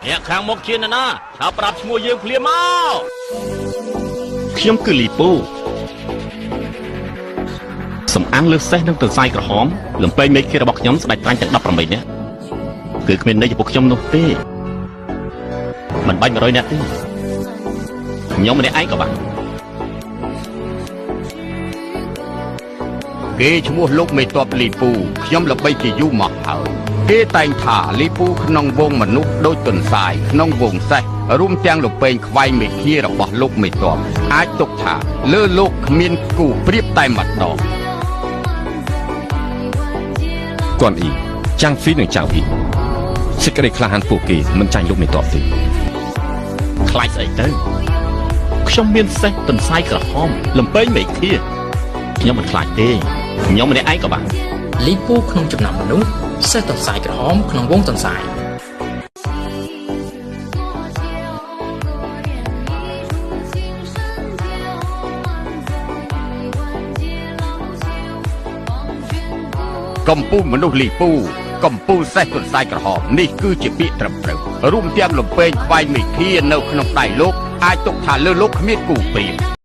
អ្នកខាងមុខជាណាឆាប់ប្រាប់ឈ្មោះយើងភ្លាមមកខ្ញុំគឺលីពូសំអាងលើសេះនឹងទន្សាយក្រហមលំពេងមេឃារបស់ខ្ញុំស្ដេចត្រាញ់ទាំង18នាក់គឺគ្មានន័យចំពោះខ្ញុំនោះទេមិនបាច់100នាក់ទេខ្ញុំម្នាក់ឯងក៏បានគេឈ្មោះលោកមេតបលីពូខ្ញុំល្បីជាយូរមកហើយគេតែងថាលីពូក្នុងវងមនុស្សដូចទន្សាយក្នុងវងសេះរួមទាំងលំពេងខ្វែងមេឃារបស់លោកមេតបអាចទុកថាលើលោកគ្មានគូប្រៀបតែម្ដងគន់អ៊ីចាំងហ្វីនិងចៅអ៊ីសេចក្តីក្លាហានពួកគេមិនចាញ់លោកមេតបទេខ្លាចស្អីទៅខ្ញុំមានសេះទន្សាយក្រហមលំពេងមេឃាខ្ញុំមិនខ្លាចទេខ្ញុំម្នាក់ឯងក៏បានលីពូក្នុងចំណោមមនុស្សសេះទន្សាយក្រហមក្នុងវងទន្សាយកម្ពុជាមនុស្សលីពូកម្ពុជាសេះទន្សាយក្រហមនេះគឺជាពាក្យត្រឹមត្រូវរួមទាំងលំពេងខ្វែងមេឃានៅក្នុងដៃលោកអាចទុកថាលើលោកគ្មានគូប្រៀប